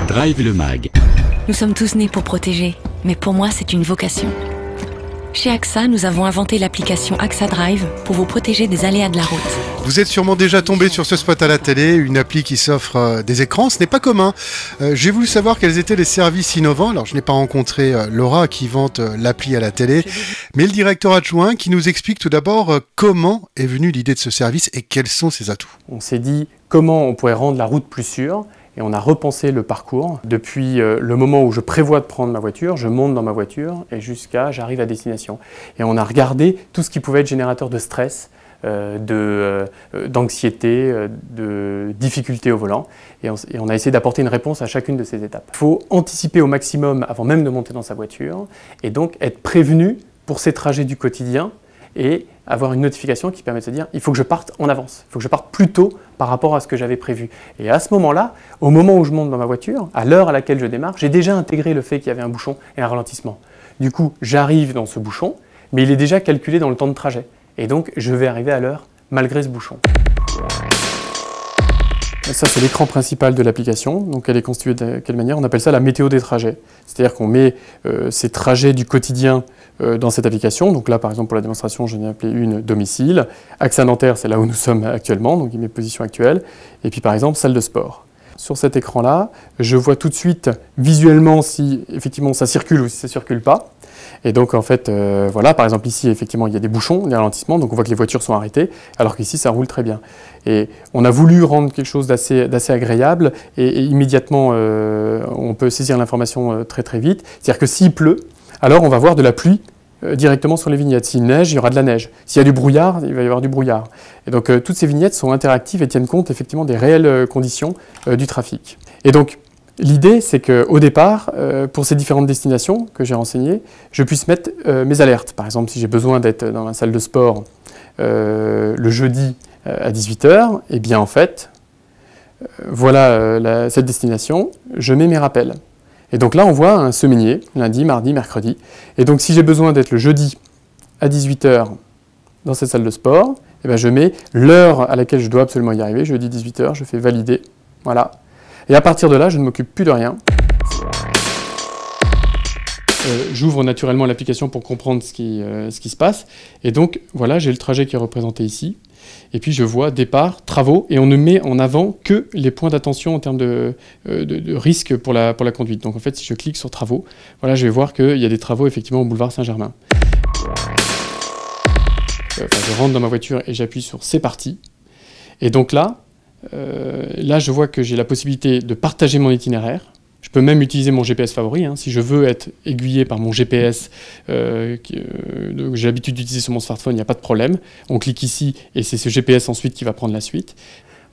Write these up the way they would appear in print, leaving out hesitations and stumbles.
Drive le Mag. Nous sommes tous nés pour protéger, mais pour moi c'est une vocation. Chez AXA, nous avons inventé l'application AXA Drive pour vous protéger des aléas de la route. Vous êtes sûrement déjà tombé sur ce spot à la télé, une appli qui s'offre des écrans, ce n'est pas commun. J'ai voulu savoir quels étaient les services innovants. Alors je n'ai pas rencontré Laura qui vante l'appli à la télé, mais le directeur adjoint qui nous explique tout d'abord comment est venue l'idée de ce service et quels sont ses atouts. On s'est dit comment on pourrait rendre la route plus sûre. Et on a repensé le parcours depuis le moment où je prévois de prendre ma voiture, je monte dans ma voiture et jusqu'à j'arrive à destination. Et on a regardé tout ce qui pouvait être générateur de stress, d'anxiété, de difficultés au volant. Et on a essayé d'apporter une réponse à chacune de ces étapes. Il faut anticiper au maximum avant même de monter dans sa voiture et donc être prévenu pour ces trajets du quotidien et avoir une notification qui permet de se dire il faut que je parte en avance, il faut que je parte plus tôt par rapport à ce que j'avais prévu. Et à ce moment-là, au moment où je monte dans ma voiture, à l'heure à laquelle je démarre, j'ai déjà intégré le fait qu'il y avait un bouchon et un ralentissement. Du coup, j'arrive dans ce bouchon, mais il est déjà calculé dans le temps de trajet. Et donc, je vais arriver à l'heure malgré ce bouchon. Ça, c'est l'écran principal de l'application. Donc, elle est constituée de quelle manière? On appelle ça la météo des trajets. C'est-à-dire qu'on met ces trajets du quotidien dans cette application. Donc là, par exemple, pour la démonstration, j'en ai appelé une domicile. AXA Nanterre, c'est là où nous sommes actuellement, donc il met position actuelle. Et puis, par exemple, salle de sport. Sur cet écran-là, je vois tout de suite visuellement si effectivement ça circule ou si ça ne circule pas. Et donc en fait, voilà, par exemple ici, effectivement, il y a des bouchons, des ralentissements, donc on voit que les voitures sont arrêtées, alors qu'ici, ça roule très bien. Et on a voulu rendre quelque chose d'assez agréable, et immédiatement, on peut saisir l'information très très vite. C'est-à-dire que s'il pleut, alors on va voir de la pluie directement sur les vignettes. S'il neige, il y aura de la neige. S'il y a du brouillard, il va y avoir du brouillard. Et donc toutes ces vignettes sont interactives et tiennent compte effectivement des réelles conditions du trafic. Et donc, l'idée, c'est qu'au départ, pour ces différentes destinations que j'ai renseignées, je puisse mettre mes alertes. Par exemple, si j'ai besoin d'être dans la salle de sport le jeudi à 18 h, eh bien en fait, voilà cette destination, je mets mes rappels. Et donc là, on voit un semainier, lundi, mardi, mercredi. Et donc si j'ai besoin d'être le jeudi à 18 h dans cette salle de sport, eh bien, je mets l'heure à laquelle je dois absolument y arriver, jeudi 18 h, je fais valider, voilà. Et à partir de là, je ne m'occupe plus de rien. J'ouvre naturellement l'application pour comprendre ce qui se passe. Et donc, voilà, j'ai le trajet qui est représenté ici. Et puis, je vois départ, travaux, et on ne met en avant que les points d'attention en termes de risque pour la conduite. Donc, en fait, si je clique sur travaux, voilà, je vais voir qu'il y a des travaux, effectivement, au boulevard Saint-Germain. Je rentre dans ma voiture et j'appuie sur « C'est parti ». Et donc là, je vois que j'ai la possibilité de partager mon itinéraire. Je peux même utiliser mon GPS favori. Si je veux être aiguillé par mon GPS que j'ai l'habitude d'utiliser sur mon smartphone, il n'y a pas de problème. On clique ici et c'est ce GPS ensuite qui va prendre la suite.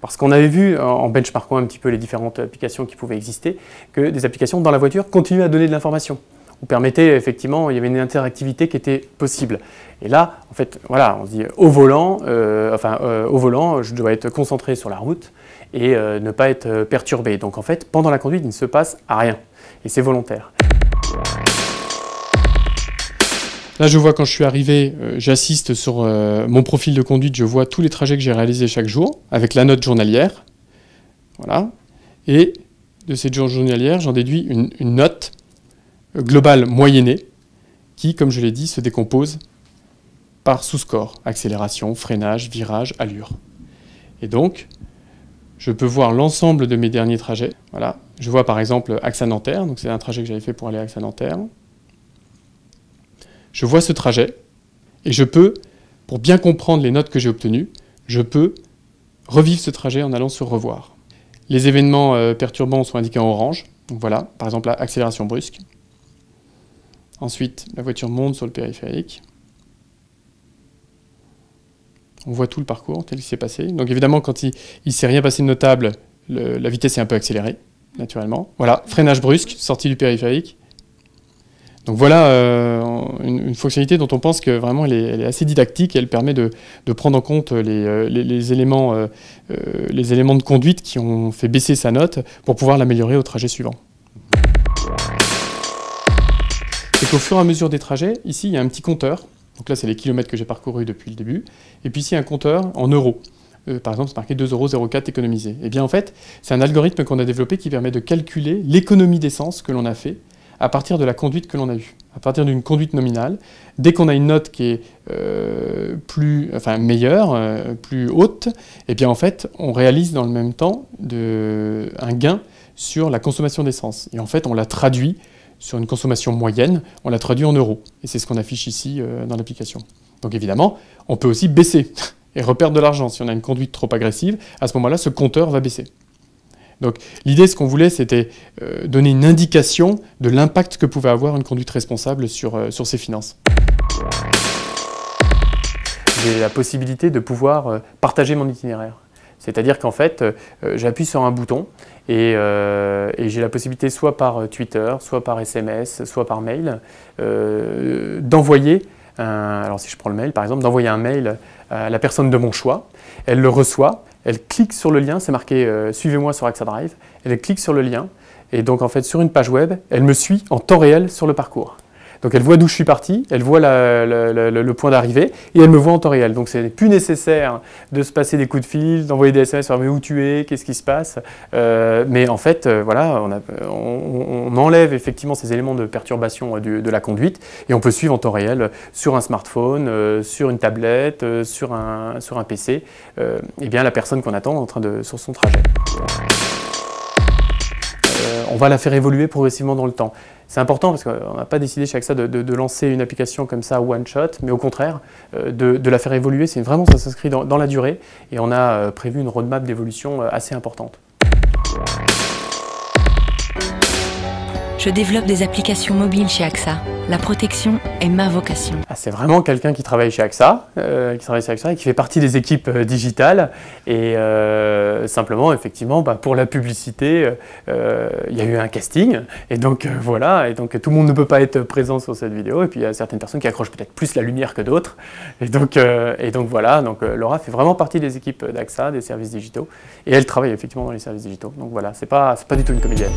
Parce qu'on avait vu, en benchmarkant un petit peu les différentes applications qui pouvaient exister, que des applications dans la voiture continuaient à donner de l'information. Vous permettait effectivement, il y avait une interactivité qui était possible. Et là, en fait, voilà, on se dit au volant, je dois être concentré sur la route et ne pas être perturbé. Donc en fait, pendant la conduite, il ne se passe rien. Et c'est volontaire. Là, je vois quand je suis arrivé, j'assiste sur mon profil de conduite, je vois tous les trajets que j'ai réalisés chaque jour, avec la note journalière. Voilà. Et de cette note journalière, j'en déduis une note globale moyennée qui, comme je l'ai dit, se décompose par sous-score. Accélération, freinage, virage, allure. Et donc, je peux voir l'ensemble de mes derniers trajets. Voilà. Je vois par exemple AXA Nanterre, donc c'est un trajet que j'avais fait pour aller à AXA Nanterre. Je vois ce trajet et je peux, pour bien comprendre les notes que j'ai obtenues, je peux revivre ce trajet en allant sur revoir. Les événements perturbants sont indiqués en orange. Donc voilà, par exemple, la accélération brusque. Ensuite, la voiture monte sur le périphérique. On voit tout le parcours tel qu'il s'est passé. Donc évidemment, quand il ne s'est rien passé de notable, la vitesse est un peu accélérée, naturellement. Voilà, freinage brusque, sortie du périphérique. Donc voilà une fonctionnalité dont on pense que vraiment elle est assez didactique et elle permet de prendre en compte les éléments de conduite qui ont fait baisser sa note pour pouvoir l'améliorer au trajet suivant. C'est qu'au fur et à mesure des trajets, ici il y a un petit compteur. Donc là c'est les kilomètres que j'ai parcourus depuis le début. Et puis ici un compteur en euros. par exemple, c'est marqué 2,04 € économisés. Et bien en fait, c'est un algorithme qu'on a développé qui permet de calculer l'économie d'essence que l'on a fait à partir de la conduite que l'on a eue, à partir d'une conduite nominale. Dès qu'on a une note qui est meilleure, plus haute, et bien en fait, on réalise dans le même temps un gain sur la consommation d'essence. Et en fait, on l'a traduit sur une consommation moyenne, on l'a traduit en euros. Et c'est ce qu'on affiche ici dans l'application. Donc évidemment, on peut aussi baisser et reperdre de l'argent. Si on a une conduite trop agressive, à ce moment-là, ce compteur va baisser. Donc l'idée, ce qu'on voulait, c'était donner une indication de l'impact que pouvait avoir une conduite responsable sur ses finances. J'ai la possibilité de pouvoir partager mon itinéraire. C'est-à-dire qu'en fait, j'appuie sur un bouton et j'ai la possibilité, soit par Twitter, soit par SMS, soit par mail, d'envoyer, alors si je prends le mail par exemple, d'envoyer un mail à la personne de mon choix. Elle le reçoit, elle clique sur le lien, c'est marqué « Suivez-moi sur AXA Drive ». Elle clique sur le lien et donc en fait sur une page web, elle me suit en temps réel sur le parcours. Donc elle voit d'où je suis parti, elle voit le point d'arrivée et elle me voit en temps réel. Donc c'est plus nécessaire de se passer des coups de fil, d'envoyer des SMS sur « mais où tu es, qu'est-ce qui se passe ?» Mais en fait, voilà, on enlève effectivement ces éléments de perturbation de la conduite et on peut suivre en temps réel sur un smartphone, sur une tablette, sur un PC, et bien la personne qu'on attend sur son trajet. On va la faire évoluer progressivement dans le temps. C'est important parce qu'on n'a pas décidé chez AXA de lancer une application comme ça one shot, mais au contraire, de la faire évoluer. Vraiment, ça s'inscrit dans la durée et on a prévu une roadmap d'évolution assez importante. Je développe des applications mobiles chez AXA. La protection est ma vocation. C'est vraiment quelqu'un qui travaille chez AXA, et qui fait partie des équipes digitales. Et simplement, effectivement, pour la publicité, il y a eu un casting. Et donc voilà, et donc tout le monde ne peut pas être présent sur cette vidéo. Et puis il y a certaines personnes qui accrochent peut-être plus la lumière que d'autres. Et donc voilà, Laura fait vraiment partie des équipes d'AXA, des services digitaux. Et elle travaille effectivement dans les services digitaux. Donc voilà, c'est pas du tout une comédienne.